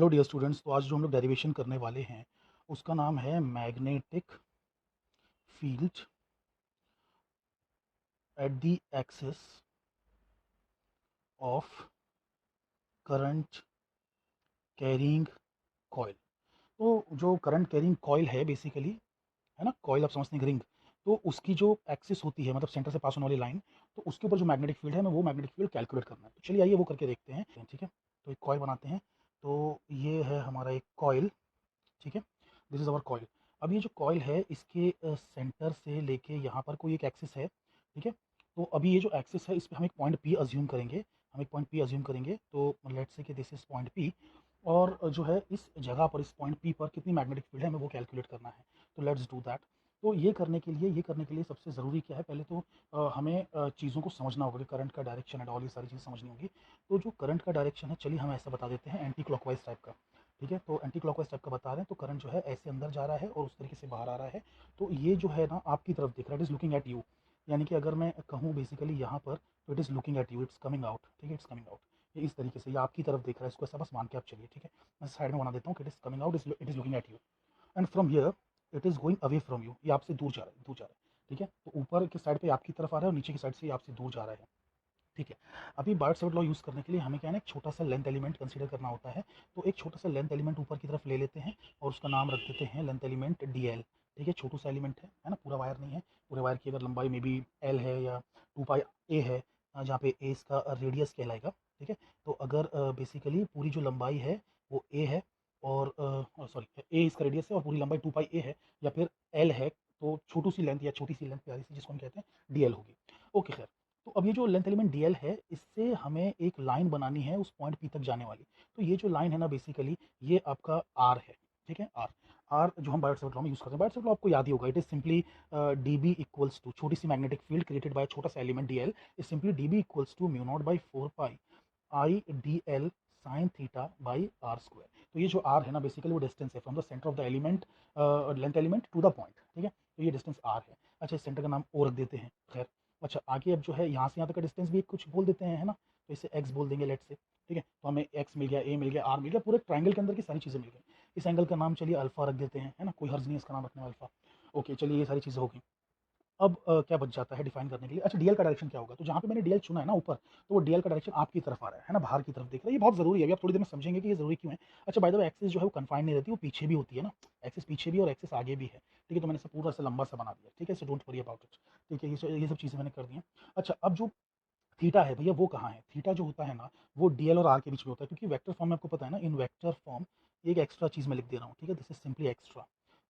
Hello dear students. तो आज जो हम लोग डेरिवेशन करने वाले हैं उसका नाम है magnetic field at the axis of current carrying coil. तो जो करंट कैरिंग कॉइल है बेसिकली, है ना, कॉइल आप समझते हैं रिंग। तो उसकी जो एक्सिस होती है, मतलब सेंटर से पास होने वाली लाइन, तो उसके ऊपर जो मैग्नेटिक फील्ड है, हमें वो मैग्नेटिक फील्ड कैलकुलेट करना है। तो चलिए आइए वो करके देखते हैं। ठीक है, तो एक कॉइल बनाते हैं। तो ये है हमारा एक कॉइल। ठीक है, दिस इज अवर कॉइल। अब ये जो कॉइल है इसके सेंटर से लेके यहाँ पर कोई एक एक्सिस है। ठीक है, तो अभी ये जो एक्सिस है इस पर हम एक पॉइंट पी अज्यूम करेंगे। हम एक पॉइंट पी अज्यूम करेंगे, तो लेट्स से कि दिस इज पॉइंट पी। और जो है इस जगह पर, इस पॉइंट पी पर कितनी मैग्नेटिक फील्ड है हमें वो कैलकुलेट करना है। तो लेट्स डू दैट। तो ये करने के लिए सबसे ज़रूरी क्या है, पहले तो हमें चीज़ों को समझना होगा कि करंट का डायरेक्शन एंड ऑल ये सारी चीज़ें समझनी होगी। तो जो करंट का डायरेक्शन है, चलिए हम ऐसा बता देते हैं, एंटी क्लॉकवाइज टाइप का। ठीक है, तो एंटी क्लॉकवाइज टाइप का बता रहे हैं, तो करंट जो है ऐसे अंदर जा रहा है और उस तरीके से बाहर आ रहा है। तो ये जो है ना आपकी तरफ देख रहा है, it is looking at you. यानी कि अगर मैं कहूँ बेसिकली यहाँ पर, तो it is looking at you, it's coming out. ठीक है, इट्स कमिंग आउट। ये इस तरीके से ये आपकी तरफ देख रहा है, इसको ऐसा बस मान के आप चलिए। ठीक है, मैं साइड में बना देता हूँ कि it is coming out, it is looking at you, and from here it is going away from you. ये आपसे दूर जा रहा है, दूर जा रहा है। ठीक है, तो ऊपर की साइड पे आपकी तरफ आ रहा है और नीचे की साइड से ये आपसे दूर जा रहा है। ठीक है, अभी बार्ट सेवट लॉ यूज़ करने के लिए हमें क्या है ना, एक छोटा सा लेंथ एलिमेंट कंसीडर करना होता है। तो एक छोटा सा लेंथ एलिमेंट ऊपर की तरफ ले लेते हैं और उसका नाम रख देते हैं लेंथ एलिमेंट डी एल। ठीक है, छोटू सा एलिमेंट है ना, पूरा वायर नहीं है। पूरे वायर की अगर लंबाई में भी एल है या टू पाई ए है, जहाँ पे ए इसका रेडियस कहलाएगा। ठीक है, तो अगर बेसिकली पूरी जो लंबाई है वो ए है, और सॉरी ए इसका रेडियस है और पूरी लंबाई टू पाई ए है, या फिर एल है, तो छोटू सी लेंथ या छोटी सी लेंथ प्यारी सी जिसको हम कहते हैं डी एल होगी। ओके खैर, तो अब ये जो लेंथ एलिमेंट डीएल है, इससे हमें एक लाइन बनानी है उस पॉइंट पी तक जाने वाली। तो ये जो लाइन है ना बेसिकली, ये आपका आर है। ठीक है, आर। आर जो हम बायोट-सावर्ट लॉ में यूज़ करते हैं, बायोट-सावर्ट लॉ आपको याद ही होगा, it is simply D B equals to, छोटी सी मैग्नेटिक फील्ड क्रिएटेड बाय छोटा सा element DL is simply D B equals to mu naught by four pi I D L sine theta by R square. तो ये जो are है ना basically वो डिस्टेंस है from the centre of the element, length element to the point. ठीक है, तो ये डिस्टेंस आर है। अच्छा, इस सेंटर का नाम ओ रख देते हैं। खैर, अच्छा आगे अब जो है यहाँ से यहाँ तक का डिस्टेंस भी कुछ बोल देते हैं, है ना। तो इसे एक्स बोल देंगे लेट से। ठीक है, तो हमें एक्स मिल गया, ए मिल गया, आर मिल गया, पूरे ट्राइंगल के अंदर की सारी चीज़ें मिल गई। इस एंगल का नाम चलिए अल्फा रख देते हैं, है ना, कोई हर्ज नहीं है इसका नाम रखने में, अल्फा। ओके, चलिए ये सारी चीज़ें हो गई। अब क्या बच जाता है डिफाइन करने के लिए। अच्छा, डीएल का डायरेक्शन क्या होगा, तो जहाँ पे मैंने डीएल चुना है ना ऊपर, तो वो डीएल का डायरेक्शन आपकी तरफ आ रहा है ना, बाहर की तरफ देख रहा है। ये बहुत जरूरी है, अभी आप थोड़ी देर में समझेंगे कि ये जरूरी क्यों है। अच्छा, बाय द वे एक्सिस जो है वो कन्फाइंड नहीं रहती, वो पीछे भी होती है ना। एक्सिस पीछे भी और एक्सिस आगे भी है। ठीक है, तो मैंने इसे पूरा सा लंबा सा बना दिया। ठीक है, so don't worry about it. ठीक है, ये सब चीज़ें मैंने कर दी हैं। अच्छा, अब जो थीटा है भैया वो कहाँ है। थीटा जो होता है ना वो डीएल और आर के बीच में होता है, क्योंकि वेक्टर फॉर्म में आपको पता है ना, इन वेक्टर फॉर्म एक एक्स्ट्रा चीज़ मैं लिख दे रहा हूँ। ठीक है, दिस इज सिंपली एक्स्ट्रा।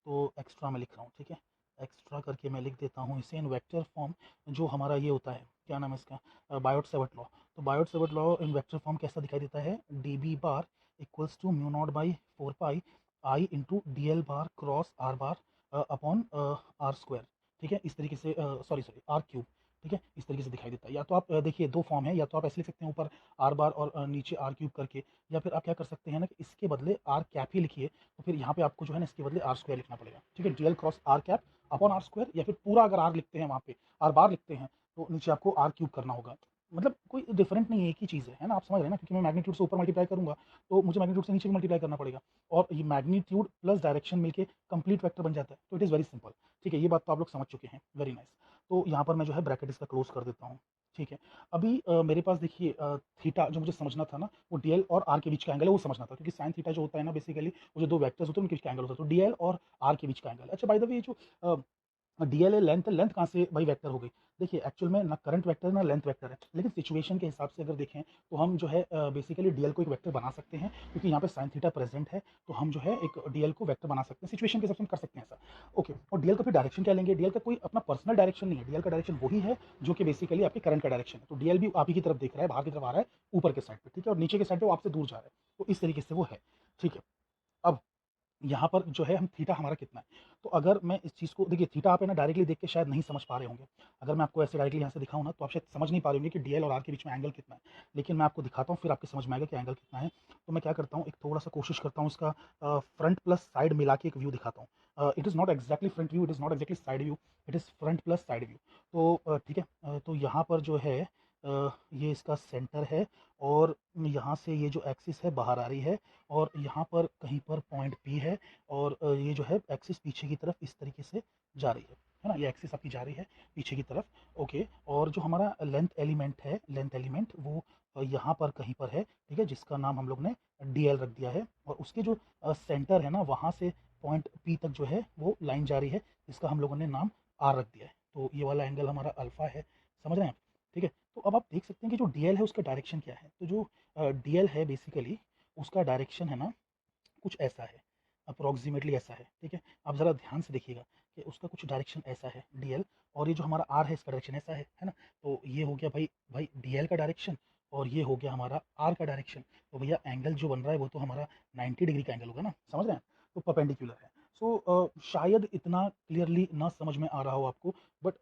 तो एक्स्ट्रा मैं लिख रहा हूँ। ठीक है, एक्स्ट्रा करके मैं लिख देता हूँ इसे इन वेक्टर फॉर्म। जो हमारा ये होता है, क्या नाम है इसका, बायोट सेवर्ट लॉ। तो Biot Savart law in vector form कैसा दिखाई देता है, D B bar equals to mu naught by four pi I into D L bar cross R bar upon R square. ठीक है, इस तरीके से, सॉरी सॉरी आर क्यूब। ठीक है, इस तरीके से दिखाई देता है। या तो आप देखिए दो फॉर्म है, या तो आप ऐसे लिख सकते हैं ऊपर आर बार और नीचे आर क्यूब करके, या फिर आप क्या कर सकते हैं ना कि इसके बदले आर कैप ही लिखिए। तो फिर यहाँ पे आपको जो है ना इसके बदले आर स्क्वायर लिखना पड़ेगा। ठीक है, DL cross R cap upon R square, या फिर पूरा अगर आर लिखते हैं वहाँ पे, आर बार लिखते हैं, तो नीचे आपको आर क्यूब करना होगा। मतलब कोई डिफरेंट नहीं है, एक ही चीज़ है ना, आप समझ रहे हैं ना, क्योंकि मैं मैग्नीट्यूड से ऊपर मल्टीप्लाई करूंगा तो मुझे मैग्नीट्यूड से नीचे भी मल्टीप्लाई करना पड़ेगा। और ये मैग्नीट्यूड प्लस डायरेक्शन मिलके कंप्लीट वेक्टर बन जाता है। तो इट इज़ वेरी सिंपल। ठीक है, ये बात तो आप लोग समझ चुके हैं, वेरी नाइस। तो यहाँ पर मैं जो है ब्रैकेट इसका क्लोज कर देता हूँ। ठीक है, अभी मेरे पास देखिए थीटा जो मुझे समझना था ना, वो डीएल और आर के बीच का एंगल है वो समझना था, क्योंकि साइन थीटा जो होता है ना बेसिकली, वो जो दो वेक्टर्स होते हैं उनके बीच का एंगल होता है। तो डीएल और आर के बीच का एंगल। अच्छा, बाय द वे ये जो डीएल है, लेंथ, लेंथ कहाँ से भाई वेक्टर हो गई। देखिए एक्चुअल में ना करंट वेक्टर ना लेंथ वेक्टर है, लेकिन सिचुएशन के हिसाब से अगर देखें तो हम जो है बेसिकली डीएल को एक वेक्टर बना सकते हैं, क्योंकि यहाँ पे साइन थीटा प्रेजेंट है। तो हम जो है एक डीएल को वेक्टर बना सकते हैं, सिचुएशन के हिसाब से हम कर सकते हैं ऐसा। ओके, और डीएल का फिर डायरेक्शन क्या लेंगे, डीएल का कोई अपना पर्सनल डायरेक्शन नहीं है, डीएल का डायरेक्शन वही है जो कि बेसिकली आपके करंट का डायरेक्शन है। तो डीएल भी आप ही की तरफ देख रहा है, बाहर की तरफ आ रहा है, ऊपर के साइड पे। ठीक है, और नीचे के साइड पे वो आपसे दूर जा रहा है। तो इस तरीके से वो है। ठीक है, अब यहाँ पर जो है हम थीटा हमारा कितना है। तो अगर मैं इस चीज़ को देखिए, थीटा आप है ना डायरेक्टली देख के शायद नहीं समझ पा रहे होंगे। अगर मैं आपको ऐसे डायरेक्टली यहाँ से दिखाऊँ ना, तो आप शायद समझ नहीं पा रहे होंगे कि डीएल और आर के बीच में एंगल कितना है। लेकिन मैं आपको दिखाता हूँ, फिर आपके समझ में आएगा कि एंगल कितना है। तो मैं क्या करता हूँ, एक थोड़ा-सा कोशिश करता हूँ इसका फ्रंट प्लस साइड मिला के एक व्यू दिखाता हूँ। It is not exactly front view, it is not exactly side view, it is front plus side view. तो ठीक है, तो यहाँ पर जो है ये इसका सेंटर है और यहाँ से ये जो एक्सिस है बाहर आ रही है और यहाँ पर कहीं पर पॉइंट पी है और ये जो है एक्सिस पीछे की तरफ इस तरीके से जा रही है ना, ये एक्सिस आपकी जा रही है पीछे की तरफ। ओके, और जो हमारा लेंथ एलिमेंट वो यहाँ पर कहीं पर है, ठीक है, जिसका नाम हम लोग ने DL रख दिया है और उसके जो सेंटर है ना, वहाँ से पॉइंट पी तक जो है वो लाइन जा रही है, जिसका हम लोगों ने नाम R रख दिया है। तो ये वाला एंगल हमारा अल्फ़ा है, समझ रहे हैं आप? ठीक है, तो अब आप देख सकते हैं कि जो DL है उसका डायरेक्शन क्या है। तो जो DL है बेसिकली उसका डायरेक्शन है ना कुछ ऐसा है, अप्रॉक्सिमेटली ऐसा है, ठीक है। आप ज़रा ध्यान से देखिएगा कि उसका कुछ डायरेक्शन ऐसा है DL, और ये जो हमारा R है इसका डायरेक्शन ऐसा है ना। तो ये हो गया भाई भाई DL का डायरेक्शन और ये हो गया हमारा R का डायरेक्शन। तो भैया एंगल जो बन रहा है वो तो हमारा 90 डिग्री का एंगल होगा ना, समझ रहे हैं? तो परपेंडिकुलर है। सो शायद इतना क्लियरली ना समझ में आ रहा हो आपको, बट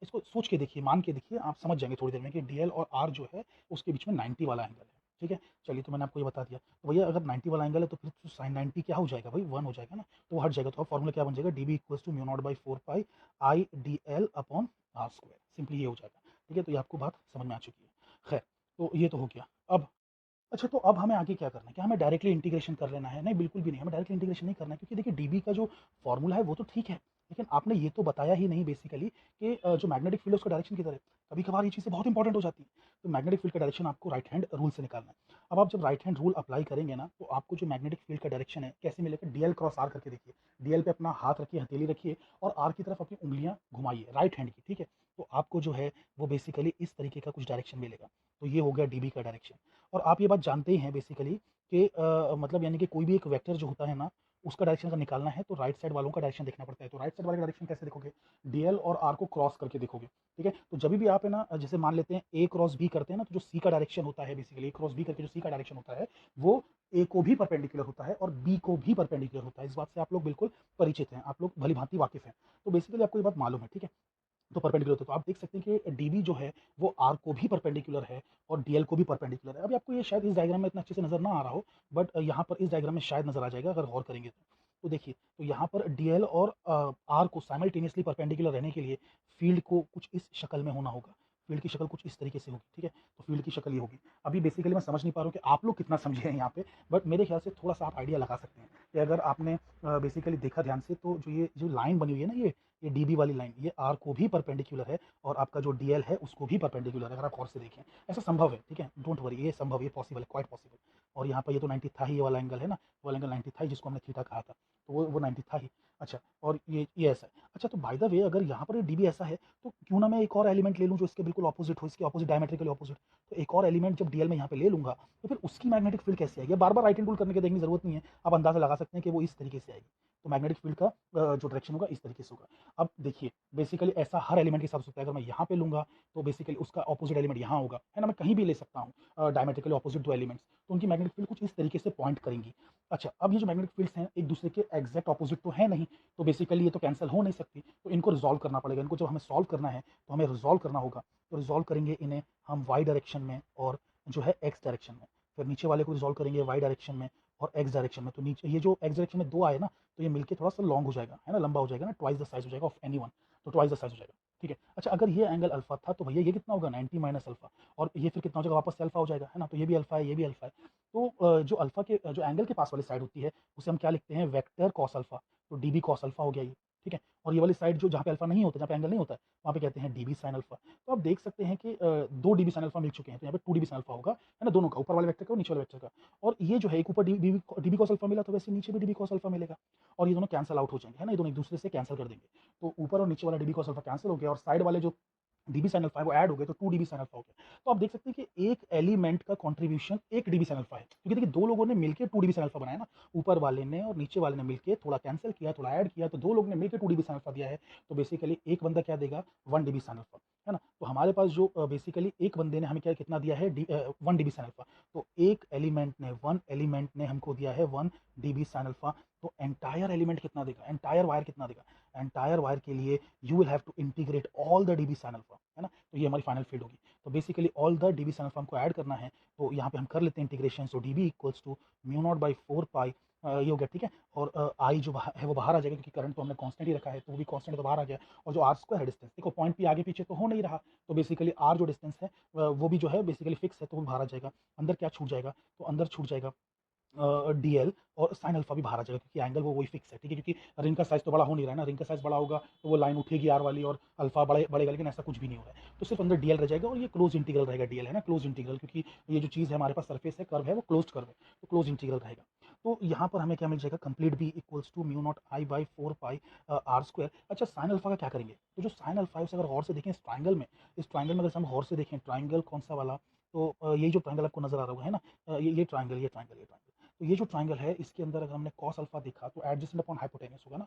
इसको सोच के देखिए, मान के देखिए, आप समझ जाएंगे थोड़ी देर में कि DL और R जो है उसके बीच में 90 वाला एंगल है, ठीक है। चलिए, तो मैंने आपको ये बता दिया। तो भैया अगर 90 वाला एंगल है तो फिर तो साइन 90 क्या हो जाएगा भाई, 1 हो जाएगा ना, तो वो हट जाएगा। तो अब फॉर्मूला क्या बन जाएगा, DB equals to mu naught by 4 pi I DL upon R square, simply ये हो जाएगा, ठीक है। तो ये आपको बात समझ में आ चुकी है। खैर, तो ये तो हो गया। अब अच्छा, तो अब हमें आगे क्या करना है? क्या हमें डायरेक्टली इंटीग्रेशन कर लेना है? नहीं, बिल्कुल भी नहीं, हमें डायरेक्टली इंटीग्रेशन नहीं करना है, क्योंकि देखिए डीबी का जो फॉर्मूला है वो तो ठीक है, लेकिन आपने ये तो बताया ही नहीं बेसिकली कि जो मैग्नेटिक फील्ड है उसका डायरेक्शन किधर है। कभी कभार ये चीज़ें बहुत इंपॉर्टेंट हो जाती है। तो मैग्नेटिक फील्ड का डायरेक्शन आपको राइट हैंड रूल से निकालना है। अब आप जब राइट हैंड रूल अप्लाई करेंगे ना, तो आपको जो मैग्नेटिक फील्ड का डायरेक्शन है कैसे मिलेगा, DL क्रॉस R करके देखिए। DL पे अपना हाथ रखिए, हथेली रखिए और R की तरफ अपनी उंगलियां घुमाइए राइट हैंड की, ठीक है। तो आपको जो है वो बेसिकली इस तरीके का कुछ डायरेक्शन मिलेगा। तो ये हो गया DB का डायरेक्शन। और आप ये बात जानते ही हैं बेसिकली कि मतलब यानी कि कोई भी एक वेक्टर जो होता है ना, उसका डायरेक्शन अगर निकालना है तो राइट साइड वालों का डायरेक्शन देखना पड़ता है। तो राइट साइड वाले का डायरेक्शन कैसे देखोगे, DL और R को क्रॉस करके देखोगे, ठीक है। तो जब भी आप है ना, जैसे मान लेते हैं A क्रॉस B करते हैं ना, तो जो C का डायरेक्शन होता है बेसिकली A क्रॉस B करके जो C का डायरेक्शन होता है वो A को भी परपेंडिकुलर होता है और B को भी परपेंडिकुलर होता है। इस बात से आप लोग बिल्कुल परिचित हैं, आप लोग भली भांति वाकिफ हैं। तो बेसिकली आपको ये बात मालूम है, ठीक है। तो परपेंडिकुलर होते हैं। तो आप देख सकते हैं कि डीबी जो है वो आर को भी परपेंडिकुलर है और डीएल को भी परपेंडिकुलर है। अभी आपको ये शायद इस डायग्राम में इतना अच्छे से नजर ना आ रहा हो, बट यहाँ पर इस डायग्राम में शायद नजर आ जाएगा अगर गौर करेंगे तो देखिए, तो यहाँ पर डीएल और आर को साइमल्टेनियसली परपेंडिकुलर रहने के लिए फील्ड को कुछ इस शक्ल में होना होगा। फील्ड की शक्ल कुछ इस तरीके से होगी, ठीक है। तो फील्ड की शक्ल ये होगी। अभी बेसिकली मैं समझ नहीं पा रहा हूँ कि आप लोग कितना समझे हैं यहाँ पे, बट मेरे ख्याल से थोड़ा सा आप आइडिया लगा सकते हैं कि अगर आपने बेसिकली देखा ध्यान से, तो जो ये जो लाइन बनी हुई है ना, ये डीबी वाली लाइन, ये आर को भी परपेंडिकुलर है और आपका जो डीएल है उसको भी परपेंडिकुलर है। अगर आप गौर से देखें, ऐसा संभव है, ठीक है, डोंट वरी, ये संभव, ये पॉसिबल है, क्वाइट पॉसिबल। और यहाँ पर ये तो 90 था ही, ये वाला एंगल है ना, वाला एंगल 90 था ही, जिसको हमने थीटा कहा था, तो वो 90 था ही। अच्छा, और ये ऐसा है। अच्छा, तो बाय द वे अगर यहाँ पर ये डीबी ऐसा है, तो क्यों ना मैं एक और एलिमेंट ले लूँ जो इसके बिल्कुल ऑपोजिट हो, इसके ऑपोजिट, डायमेट्रिकली ऑपोजिट। तो एक और एलिमेंट जब डीएल में यहाँ पे ले लूंगा, तो फिर उसकी मैग्नेटिक फील्ड कैसे आएगी? बार बार राइट हैंड रूल करने की देखने की जरूरत नहीं है, आप अंदाजा लगा सकते हैं कि वो इस तरीके से आएगी। तो मैग्नेटिक फील्ड का जो डायरेक्शन होगा इस तरीके से होगा। अब देखिए, बेसिकली ऐसा हर एलिमेंट के हिसाब से होता है। अगर मैं यहाँ पे लूंगा तो बेसिकली उसका ऑपोजिट एलिमेंट यहाँ होगा, है ना। मैं कहीं भी ले सकता हूँ डायमेट्रिकली ऑपोजिट दो एलिमेंट्स, तो उनकी मैग्नेटिक फील्ड कुछ इस तरीके से पॉइंट करेंगी। अच्छा, अब ये जो मैग्नेटिक फील्ड्स हैं एक दूसरे के एग्जैक्ट ऑपोजिट तो है नहीं, तो बेसिकली ये तो कैंसिल हो नहीं सकती, तो इनको रिजॉल्व करना पड़ेगा। इनको जब हमें सॉल्व करना है तो हमें रिजॉल्व करना होगा। तो रिजॉल्व करेंगे इन्हें हम वाई डायरेक्शन में और जो है एक्स डायरेक्शन में, फिर नीचे वाले को रिजॉल्व करेंगे वाई डायरेक्शन में और एक्स डायरेक्शन में। तो नीचे ये जो एक्स डायरेक्शन में दो आए ना, तो ये मिलके थोड़ा सा लॉन्ग हो जाएगा, है ना, लंबा हो जाएगा ना, ट्वाइस द साइज हो जाएगा ऑफ एनी वन, तो ट्वाइस द साइज हो जाएगा, ठीक है। अच्छा, अगर ये एंगल अल्फा था तो भैया ये कितना होगा, 90 माइनस अल्फा, और ये फिर कितना हो जाएगा, वापस से अल्फा हो जाएगा, है ना। तो ये भी अल्फा है, ये भी अल्फा है। तो जो अल्फा के जो एंगल के पास वाली साइड होती है उसे हम क्या लिखते हैं, वेक्टर कॉस अल्फा। तो डीबी कॉस अल्फा हो गया ये, ठीक है। और ये वाली साइड जो जहाँ पे अल्फा नहीं होता, जहाँ पे एंगल नहीं होता है, वहाँ पे कहते हैं डीबी साइन अल्फा। तो आप देख सकते हैं कि दो डीबी साइन अल्फा मिल चुके हैं, तो यहाँ पे 2 डीबी साइन अल्फा होगा, है ना, दोनों का, ऊपर वाले वेक्टर का और नीचे वाले वेक्टर का। और ये जो है एक ऊपर डीबी कॉस अल्फा मिला, तो वैसे नीचे भी डीबी कॉस अल्फा मिलेगा, और ये दोनों कैंसल आउट हो जाएंगे, है ना, ये दोनों एक दूसरे से कैंसिल कर देंगे। तो ऊपर और नीचे वाला डीबी कॉस अल्फा कैंसिल हो गया और साइड वाले जो डीबी साइन अल्फा है वो ऐड हो गए, तो 2 डीबी साइन अल्फा हो गया। तो आप देख सकते हैं कि एक एलिमेंट का कंट्रीब्यूशन 1 डीबी साइन अल्फा है, क्योंकि देखिए दो लोगों ने मिलकर 2 डीबी साइन अल्फा बनाया ना, ऊपर वाले ने और नीचे वाले ने मिलकर थोड़ा कैंसिल किया, थोड़ा ऐड किया, तो दो लोग ने मिलकर 2 डीबी साइन अल्फा दिया है। तो बेसिकली एक बंदा क्या देगा, 1 डीबी साइन अल्फा, है ना। तो हमारे पास जो बेसिकली एक बंदे ने हमें क्या कितना दिया है, 1 डीबी साइन अल्फा। तो एक एलिमेंट ने, 1 एलिमेंट ने हमको दिया है 1 डीबी साइन अल्फा। तो एंटायर एलिमेंट कितना देगा, एंटायर वायर कितना देगा, एंटायर वायर के लिए you will have to integrate all the DB sine alpha, है ना। तो ये हमारी फाइनल फील्ड होगी। तो basically all the DB sine alpha हमको ऐड करना है, तो यहाँ पे हम कर लेते हैं integration. So DB equals to mu naught by 4 pi ये हो गया, ठीक है। और आई जो है वो बाहर आ जाएगा, क्योंकि करंट तो हमने कांस्टेंट ही रखा है, तो वो भी कांस्टेंट तो बाहर आ गया। और जो आर स्क्वायर है डिस्टेंस, देखो पॉइंट पी आगे पीछे तो हो नहीं रहा, तो बेसिकली आर जो डिस्टेंस है वो भी जो है बेसिकली फिक्स है, तो वो बाहर आ जाएगा। अंदर क्या छूट जाएगा, तो अंदर छूट जाएगा डीएल, और साइन अल्फा भी बाहर आ जाएगा, क्योंकि एंगल वो वही फिक्स है, ठीक है। क्योंकि रिंग का साइज तो बड़ा हो नहीं रहा है ना, रिंग का साइज बड़ा होगा तो वो लाइन उठेगी आर वाली और अल्फा बढ़ेगा, लेकिन ऐसा कुछ भी नहीं हो रहा है। तो सिर्फ अंदर डीएल रह जाएगा, और ये क्लोज इंटीग्रल रहेगा, डीएल है ना क्लोज इंटीग्रल, क्योंकि ये जो चीज़ है हमारे पास सरफेस है, कर्व है, वो क्लोज कर्व है, तो क्लोज इंटीग्रल रहेगा। तो यहाँ पर हमें क्या मिल जाएगा, complete B equals to mu naught I by 4 pi R square. अच्छा, साइन अल्फा का क्या करेंगे, तो जो साइन अल्फा है उसे अगर गौर से देखें इस ट्राइंगल में अगर हम गौर से देखें, ट्राइंगल कौन सा वाला, तो ये जो ट्राइंगल आपको नजर आ रहा होगा है ना, ये ट्राइंगल, तो ये जो ट्राइंगल है इसके अंदर अगर हमने कॉस अल्फा देखा तो एडजेसेंट अपॉन हाइपोटेन्यूस होगा ना,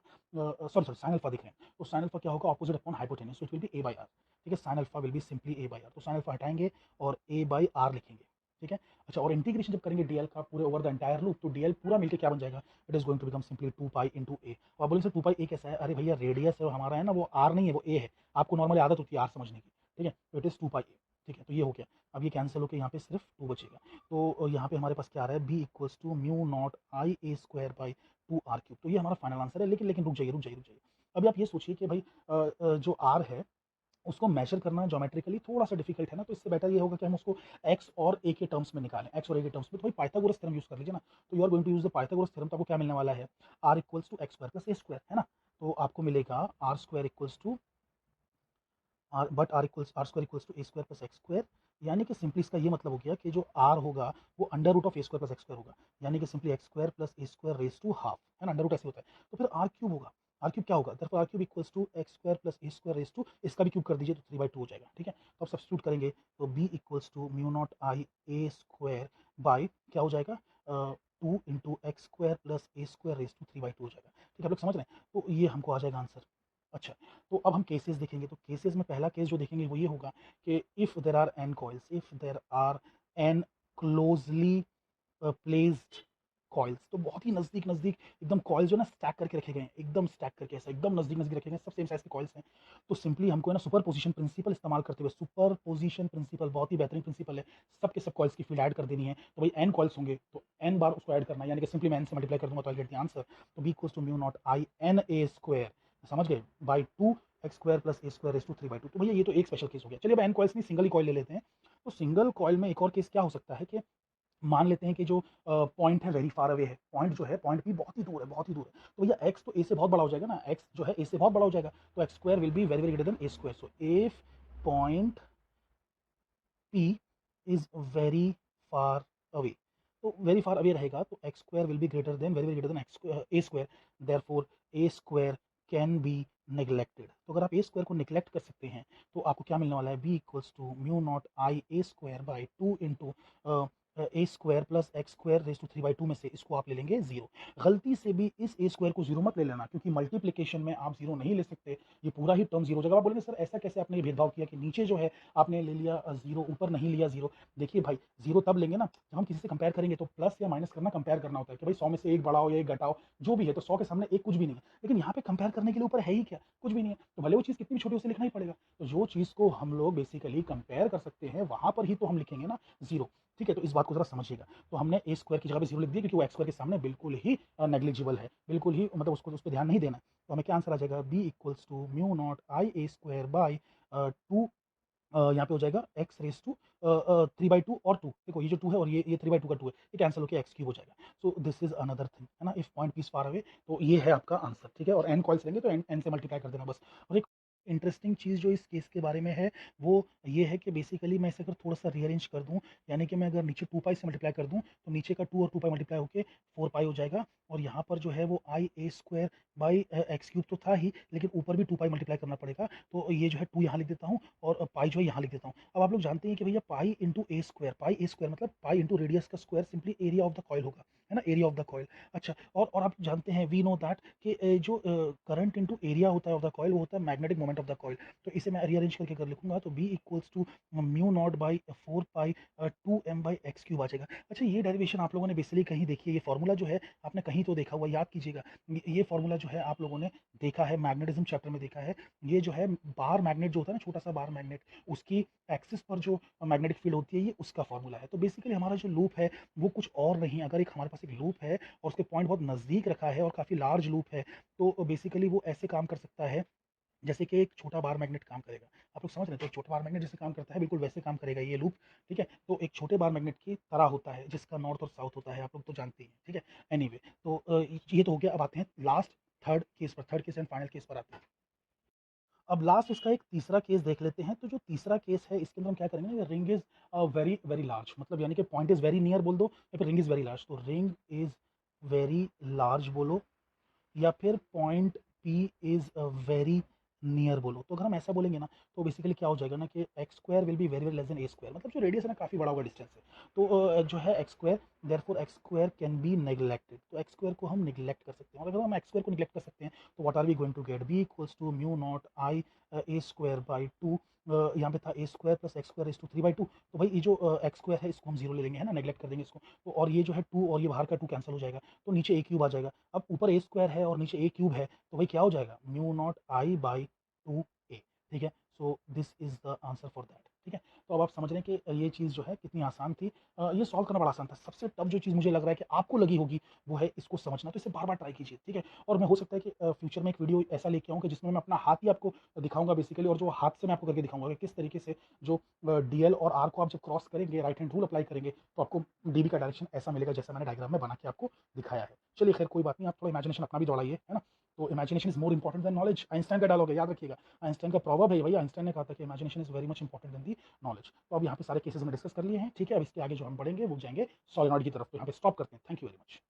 सॉरी साइन अल्फा देख रहे हैं, तो साइन अल्फा क्या होगा, opposite upon hypotenuse, so it will be A by R, ठीक है। Sine alpha will be simply A by R, तो साइन अल्फा हटाएंगे और ए बाई आर लिखेंगे, ठीक है। अच्छा, और इंटीग्रेशन जब करेंगे डीएल का पूरे ओवर द एंटायर लूप, तो डीएल पूरा मिलकर क्या बन जाएगा, it is going to become simply 2 pi into a. और बोलेंगे सर 2 पाई ए कैसा है, अरे भैया रेडियस है हमारा, है ना, वो आर नहीं है, वो ए है। आपको नॉर्मली आदत होती है आर समझने की, ठीक है, तो इट इज 2 पाई ए, ठीक है। तो ये हो गया, अब ये कैंसिल होकर यहाँ पे सिर्फ 2 बचेगा। तो यहाँ पे हमारे पास क्या आ रहा है, B equals to mu naught I A square by 2 R cube. तो ये हमारा फाइनल आंसर है, लेकिन लेकिन रुक जाइए। अभी आप ये सोचिए कि भाई जो आर है उसको मेजर करना ज्योमेट्रिकली थोड़ा सा डिफिकल्ट है ना, तो इससे बेटर ये होगा कि हम उसको एक्स और ए के टर्म्स में निकालें, एक्स और ए के टर्म्स में। तो भाई पाइथागोरस थ्योरम यूज कर लीजिए ना, तो you are going to use the Pythagoras theorem, तो आपको क्या मिलने वाला है, r equals to x square plus a square, है ना। तो आपको मिलेगा r square equals to r square equals to a square plus x square. यानी कि सिंपली इसका ये मतलब हो गया कि जो आर होगा वो under root of a square plus x square होगा, यानी कि simply x square plus a square raise to half, है ना, अंडर रूट ऐसे होता है। तो फिर आर क्यूब होगा, आर क्यूब क्या होगा, दरअसल r cube equals to x square plus a square raise to, इसका भी क्यूब कर दीजिए तो 3/2 हो जाएगा, ठीक है। तो अब सब्स्टिट्यूट करेंगे, तो B equals to mu naught I A square by क्या हो जाएगा, 2 into x square plus a square raise to 3/2 हो जाएगा, ठीक है। आप लोग समझ रहे हैं, तो ये हमको आ जाएगा आंसर। अच्छा, तो अब हम केसेस देखेंगे, तो केसेस में पहला केस जो देखेंगे वो ये होगा कि if there are n coils, if there are n closely placed coils, तो बहुत ही नज़दीक नज़दीक एकदम कॉइल्स जो है ना स्टैक करके रखे गए हैं, एकदम स्टैक करके, ऐसा एकदम नज़दीक नज़दीक रखे गए हैं, सब सेम साइज़ के कॉइल्स हैं। तो सिंपली हमको है ना सुपर पोजिशन प्रिंसिपल इस्तेमाल करते हुए, सुपर पोजिशन प्रिंसिपल बहुत ही बेहतरीन प्रिंसिपल है, सब के सब कॉइल्स की फील्ड ऐड कर देनी है। तो भाई एन कॉइल्स होंगे तो एन बार उसको ऐड करना है, यानी कि सिंपली मैं एन से मल्टीप्लाई कर दूंगा तो आई गेट द आंसर। तो B equals to mu naught I n a square, समझ गए, by 2 x square plus a square raise to 3/2। तो भैया ये तो एक स्पेशल केस हो गया। चलिए अब एन कॉइल्स नहीं, सिंगल ही कॉइल ले लेते हैं। तो सिंगल कॉइल में एक और केस क्या हो सकता है कि मान लेते हैं कि जो पॉइंट है वेरी फार अवे है, पॉइंट जो है पॉइंट पी बहुत ही दूर है, बहुत ही दूर है। तो भैया एक्स तो ए से बहुत बड़ा हो जाएगा ना, एक्स जो है ए से बहुत बड़ा हो जाएगा, तो x square will be very very greater than A square. So if point P is very far away, तो वेरी फार अवे रहेगा, तो x square will be greater than very very greater than x A square, therefore A square can be neglected. तो अगर आप ए square को neglect कर सकते हैं तो आपको क्या मिलने वाला है, B equals to mu naught I A square by 2 into a square plus x square raise to 3/2 में से इसको आप ले लेंगे जीरो। गलती से भी इस ए स्क्वायर को जीरो मत ले लेना, क्योंकि मल्टीप्लीकेशन में आप जीरो नहीं ले सकते, ये पूरा ही टर्म जीरो हो जाएगा। आप बोलेंगे सर ऐसा कैसे आपने ये भेदभाव किया कि नीचे जो है आपने ले लिया जीरो, ऊपर नहीं लिया जीरो। देखिए भाई, जीरो तब लेंगे ना जब हम किसी से कंपेयर करेंगे, तो प्लस या माइनस करना कंपेयर करना होता है कि भाई 100 में से एक बढ़ाओ या एक घटाओ, जो भी है, तो 100 के सामने एक कुछ भी नहीं है। लेकिन यहाँ पे कंपेयर करने के लिए ऊपर है ही क्या, कुछ भी नहीं है, तो भले वो चीज़ कितनी भी छोटी, उसे लिखना ही पड़ेगा। तो जो चीज़ को हम लोग बेसिकली कंपेयर कर सकते हैं वहां पर ही तो हम लिखेंगे ना जीरो, ठीक है। तो इस बात को जरा समझिएगा। तो हमने ए स्क्वायर की जगह पे जीरो लिख दिया, क्योंकि वो एक्स स्क्वायर के सामने बिल्कुल ही नेग्लिजिबल है, बिल्कुल ही, मतलब उसको उस पर ध्यान नहीं देना है। तो हमें क्या आंसर आ जाएगा, B equals to mu naught I A square by 2, यहाँ पे हो जाएगा एक्स रेस टू 3/2 और 2, देखो ये जो 2 है और ये 3/2 का 2 है, ये कैंसिल होकर एक्स क्यूब हो जाएगा। So this is another thing, है ना, if point P is far away, तो ये है आपका आंसर, ठीक है। और एन कॉइल्स लेंगे तो एन एन से मल्टीप्लाई कर देना बस। और एक इंटरेस्टिंग चीज़ जो इस केस के बारे में है वो ये है कि बेसिकली मैं इसे अगर थोड़ा सा रीअरेंज कर दूं, यानी कि मैं अगर नीचे 2 पाई से मल्टीप्लाई कर दूं, तो नीचे का 2 और 2 पाई मल्टीप्लाई होकर 4 पाई हो जाएगा, और यहाँ पर जो है वो आई ए स्क्वायर बाई एक्स क्यूब तो था ही, लेकिन ऊपर भी 2 पाई मल्टीप्लाई करना पड़ेगा। तो ये जो है 2 यहाँ लिख देता हूँ और पाई जो है यहाँ लिख देता हूँ। अब आप लोग जानते हैं कि भैया पाई into a square, pi A square मतलब पाई इंटू रेडियस का square, simply area of the coil होगा, है ना, एरिया ऑफ द कॉइल। अच्छा, और आप जानते हैं, वी नो दैट कि जो करंट इंटू एरिया होता है ऑफ द कॉइल, वो होता है magnetic moment of the coil. तो इसे मैं रीअरेंज करके कर लिखूंगा, तो B equals to mu naught by 4 pi 2m by x cube आ जाएगा। अच्छा, ये डेरिवेशन आप लोगों ने बेसिकली कहीं देखी है, ये फॉर्मूला जो है आपने कहीं तो देखा हुआ, याद कीजिएगा। ये फॉर्मूला जो है आप लोगों ने देखा है, मैग्नेटिज्म चैप्टर में देखा है। ये जो है बार मैग्नेट जो होता है ना, छोटा सा बार मैग्नेट, उसकी एक्सिस पर जो मैग्नेटिक फील्ड होती है, ये उसका फॉर्मूला है। तो बेसिकली हमारा जो लूप है वो कुछ और नहीं, अगर एक हमारे पास पास एक लूप है और उसके पॉइंट बहुत नज़दीक रखा है और काफ़ी लार्ज लूप है, तो बेसिकली वो ऐसे काम कर सकता है जैसे कि एक छोटा बार मैग्नेट काम करेगा। आप लोग समझ रहे हैं? तो एक छोटा बार मैग्नेट जैसे काम करता है, बिल्कुल वैसे काम करेगा ये लूप, ठीक है? तो एक छोटे बार मैग्नेट की तरह होता है, जिसका नॉर्थ और साउथ होता है, आप लोग तो जानते ही हैं, ठीक है? एनीवे तो ये तो हो गया, अब आते हैं लास्ट थर्ड केस पर, third case and final case पर आते हैं। अब लास्ट इसका एक तीसरा केस देख लेते हैं, तो जो तीसरा केस है इसके अंदर हम क्या करेंगे ना, ring is very very large, मतलब यानी कि पॉइंट इज़ वेरी नियर बोल दो या फिर रिंग इज़ वेरी लार्ज, तो रिंग इज़ वेरी लार्ज बोलो या फिर point P is very near बोलो। तो अगर हम ऐसा बोलेंगे ना, तो बेसिकली क्या हो जाएगा ना कि x square will be very very less than A square, मतलब जो रेडियस है ना काफ़ी बड़ा होगा डिस्टेंस से। तो जो है x square, therefore x square can be neglected, तो एक्स स्क्वायर को हम निगलेक्ट कर सकते हैं, और अगर हम एक्स स्क्वायर को निगलेक्ट कर सकते हैं तो what are we going to get, B equals to mu naught I A square by two, यहाँ पे था a square plus x square is to 3/2, तो भाई ये जो एक्स स्क्वायर है इसको हम जीरो ले लेंगे, है ना, नेगलेक्ट कर देंगे इसको, तो और ये जो है टू और ये बाहर का टू कैंसिल हो जाएगा, तो नीचे ए क्यूब आ जाएगा। अब ऊपर ए स्क्वायर है और नीचे ए क्यूब है, तो भाई क्या हो जाएगा, mu naught I by two a, ठीक है। So this is the answer for that, ठीक है। तो अब आप समझ रहे हैं कि ये चीज़ जो है कितनी आसान थी, ये सॉल्व करना बड़ा आसान था। सबसे टफ जो चीज़ मुझे लग रहा है कि आपको लगी होगी वो है इसको समझना, तो इसे बार बार ट्राई कीजिए, ठीक है। और मैं हो सकता है कि फ्यूचर में एक वीडियो ऐसा लेके आऊँ कि जिसमें मैं अपना हाथ ही आपको दिखाऊंगा बेसिकली, और जो हाथ से मैं आपको करके दिखाऊंगा कि किस तरीके से जो डीएल और आर को आप जब क्रॉस करेंगे, राइट हैंड रूल अप्लाई करेंगे, तो आपको डीबी का डायरेक्शन ऐसा मिलेगा जैसा मैंने डायग्राम में बना के आपको दिखाया है। चलिए खैर कोई बात नहीं, आप थोड़ा इमेजिनेशन अपना भी दौड़ाइए, है ना। तो imagination is more important than knowledge, Einstein का डायलॉग है, याद रखिएगा। आइंस्टाइन का प्रॉवर्ब है भैया, आइंस्टाइन ने कहा था कि imagination is very much important than the knowledge. तो अब यहाँ पे सारे केसेस में डिस्कस कर लिए हैं, ठीक है। अब इसके आगे जो हम बढ़ेंगे वो जाएंगे सॉलिनॉइड की तरफ, तो यहाँ पे स्टॉप करते हैं। Thank you very much.